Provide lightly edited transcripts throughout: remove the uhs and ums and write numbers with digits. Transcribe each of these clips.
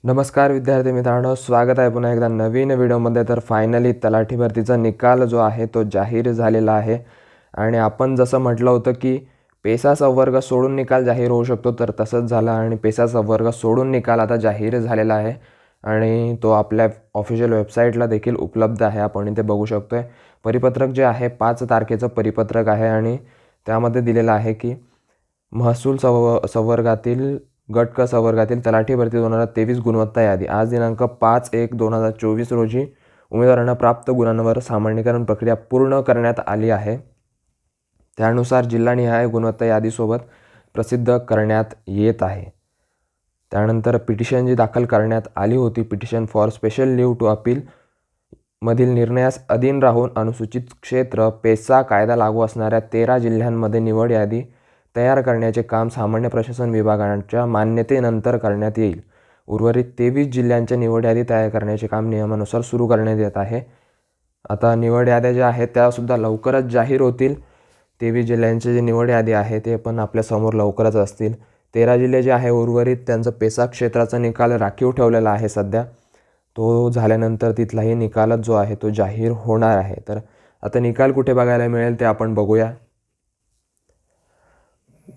नमस्कार विद्यार्थी मित्रांनो, स्वागत आहे पुन्हा एकदा नवीन व्हिडिओमध्ये. तर फायनली तलाठी भरतीचा निकाल जो आहे तो जाहीर झालेला आहे. आणि आपण जसं म्हटलं होतं की पेसा संवर्ग सोडून निकाल जाहीर होऊ शकतो, तर तसंच झालं आणि पेसा संवर्ग सोडून निकाल आता जाहीर झालेला आहे आणि तो आपल्या ऑफिशियल वेबसाईटला देखील उपलब्ध आहे. आपण इथे बघू शकतो आहे. परिपत्रक जे आहे 5 तारखेचं परिपत्रक आहे आणि त्यामध्ये दिलेलं आहे की महसूल संवर्गातील गट क संवर्गातील तलाठी भरती 2023 गुणवत्ता यादी आज दिनांक 5/1/2024 रोजी उमेदवारांना प्राप्त गुणांवर सामान्यीकरण प्रक्रिया पूर्ण करण्यात आली आहे. त्यानुसार जिल्हानिहाय गुणवत्ता यादीसोबत प्रसिद्ध करण्यात येत आहे. त्यानंतर पिटिशन जी दाखल करण्यात आली होती, petition for special leave to appeal मधील निर्णयास अधीन राहून अनुसूचित क्षेत्र पेसा कायदा लागू असणाऱ्या 13 जिल्ह्यांमध्ये निवड यादी तयार करण्याचे काम सामान्य प्रशासन विभागाच्या मान्यतेनंतर करण्यात येईल. उर्वरित 23 जिल्ह्यांच्या निवड यादी तयार करण्याचे काम नियमानुसार सुरू करण्यात येत आहे. आता निवड याद्या ज्या आहेत त्यासुद्धा लवकरच जाहीर होतील. 23 जिल्ह्यांचे जे निवड यादी आहे ते पण आपल्यासमोर लवकरच असतील. 13 जिल्हे जे आहे उर्वरित त्यांचं पेसा क्षेत्राचा निकाल राखीव ठेवलेला आहे सध्या. तो झाल्यानंतर तिथलाही निकालच जो आहे तो जाहीर होणार आहे. तर आता निकाल कुठे बघायला मिळेल ते आपण बघूया.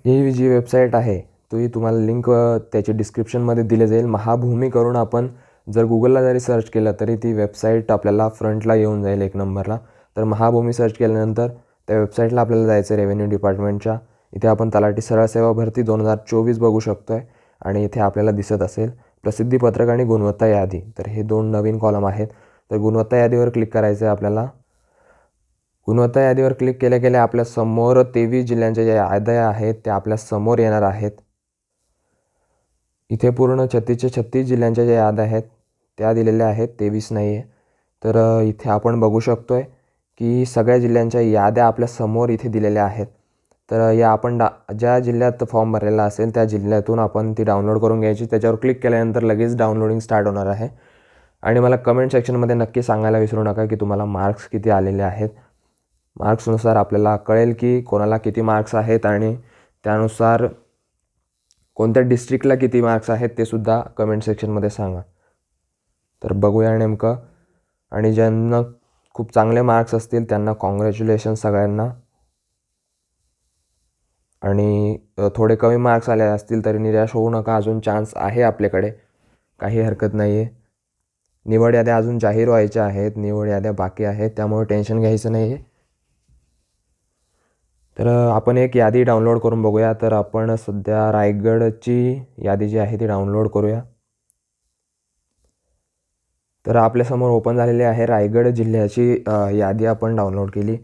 ही जी वेबसाईट आहे तोही तुम्हाला लिंक त्याची डिस्क्रिप्शनमध्ये दिली जाईल. महाभूमी करून आपण जर गुगलला जरी सर्च केलं तरी ती वेबसाईट आपल्याला फ्रंटला येऊन जाईल 1 नंबरला. तर महाभूमी सर्च केल्यानंतर त्या वेबसाईटला आपल्याला जायचं रेव्हेन्यू डिपार्टमेंटच्या. इथे आपण तलाठी सरळ सेवा भरती 2024 बघू शकतो आहे आणि इथे आपल्याला दिसत असेल प्रसिद्धीपत्रक आणि गुणवत्ता यादी. तर हे 2 नवीन कॉलम आहेत. तर गुणवत्ता यादीवर क्लिक करायचं आहे आपल्याला. गुणवत्ता यादीवर क्लिक केल्या केल्या आपल्या समोर 23 जिल्ह्यांच्या ज्या याद्या आहेत त्या आपल्या समोर येणार आहेत. इथे पूर्ण 36 जिल्ह्यांच्या ज्या याद्या आहेत त्या दिलेल्या आहेत, 23 नाही आहे. तर इथे आपण बघू शकतो आहे की सगळ्या जिल्ह्यांच्या याद्या आपल्या समोर इथे दिलेल्या आहेत. तर या आपण ज्या जिल्ह्यात फॉर्म भरलेला असेल त्या जिल्ह्यातून आपण ती डाउनलोड करून घ्यायची. त्याच्यावर क्लिक केल्यानंतर लगेच डाउनलोडिंग स्टार्ट होणार आहे. आणि मला कमेंट सेक्शनमध्ये नक्की सांगायला विसरू नका की तुम्हाला मार्क्स किती आलेले आहेत. मार्क्सनुसार आपल्याला कळेल की कोणाला किती मार्क्स आहेत आणि त्यानुसार कोणत्या डिस्ट्रिक्टला किती मार्क्स आहेत ते सुद्धा कमेंट सेक्शनमध्ये सांगा. तर बघूया नेमकं. आणि ज्यांना खूप चांगले मार्क्स असतील त्यांना कॉंग्रॅच्युलेशन सगळ्यांना. आणि थोडे कमी मार्क्स आले असतील तरी निराश होऊ नका, अजून चान्स आहे आपल्याकडे, काही हरकत नाही आहे. निवड याद्या अजून जाहीर व्हायच्या आहेत, निवड याद्या बाकी आहेत, त्यामुळे टेन्शन घ्यायचं नाही आहे. तर आपण एक यादी डाउनलोड करून बघूया. तर आपण सध्या रायगडची यादी जी आहे ती डाउनलोड करूया. तर आपल्यासमोर ओपन झालेली आहे रायगड जिल्ह्याची यादी आपण डाउनलोड केली.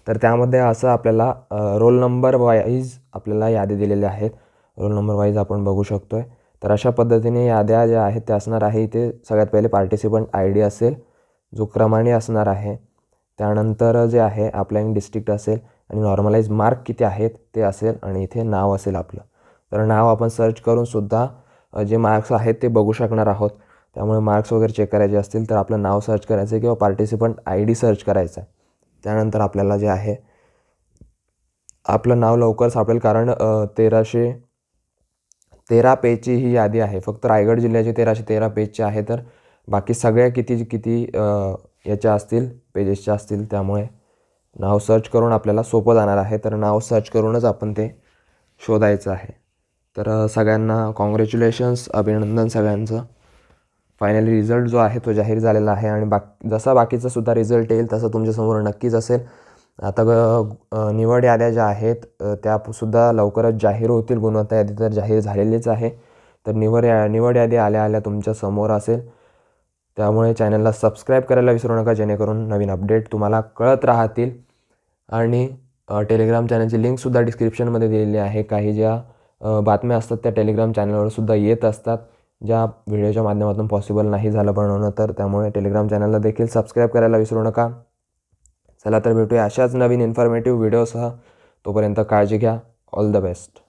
तर त्यामध्ये असं आपल्याला रोल नंबर वाईज आपल्याला यादी दिलेल्या आहेत. रोल नंबर वाईज आपण बघू शकतो आहे. तर अशा पद्धतीने याद्या ज्या आहेत त्या असणार आहे. इथे सगळ्यात पहिले पार्टिसिपंट ID असेल जो क्रमाने असणार आहे. त्यानंतर जे आहे अप्लाइंग डिस्ट्रिक्ट असेल आणि नॉर्मलाइज मार्क किती आहेत ते असेल आणि इथे नाव असेल आपलं. तर नाव आपण सर्च करून सुद्धा जे मार्क्स आहेत ते बघू शकणार आहोत. त्यामुळे मार्क्स वगैरे चेक करायचे असतील तर आपलं नाव सर्च करायचं आहे किंवा पार्टिसिपंट ID सर्च करायचं आहे. त्यानंतर आपल्याला जे आहे आपलं नाव लवकर सापडेल, कारण 1313 पेजची ही यादी आहे. फक्त रायगड जिल्ह्याची 1313 पेजची आहे. तर बाकी सगळ्या किती याच्या असतील, पेजेसच्या असतील. त्यामुळे नाव सर्च करून आपल्याला सोपं जाणार आहे. तर नाव सर्च करूनच आपण ते शोधायचं आहे. तर सगळ्यांना कॉंग्रॅच्युलेशन्स, अभिनंदन सगळ्यांचं. फायनली रिझल्ट जो आहे तो जाहीर झालेला आहे आणि जसा बाकीचा सुद्धा रिझल्ट येईल तसं तुमच्यासमोर नक्कीच असेल. आता निवड याद्या ज्या आहेत त्यासुद्धा लवकरच जाहीर होतील. गुणवत्ता यादी तर जाहीर झालेलीच आहे. तर निवड यादी आल्या तुमच्या समोर असेल. त्यामुळे चॅनलला सबस्क्राईब करायला विसरू नका, जेणेकरून नवीन अपडेट तुम्हाला कळत राहतील. आणि टेलिग्राम चॅनलची लिंकसुद्धा डिस्क्रिप्शनमध्ये दिलेली आहे. काही ज्या बातम्या असतात त्या टेलिग्राम चॅनलवर सुद्धा येत असतात, ज्या व्हिडिओच्या माध्यमातून पॉसिबल नाही झालं बनवणं. तर त्यामुळे टेलिग्राम चॅनलला देखील सबस्क्राईब करायला विसरू नका. चला तर भेटूया अशाच नवीन इन्फॉर्मेटिव्ह व्हिडिओसह. तोपर्यंत काळजी घ्या. All the best.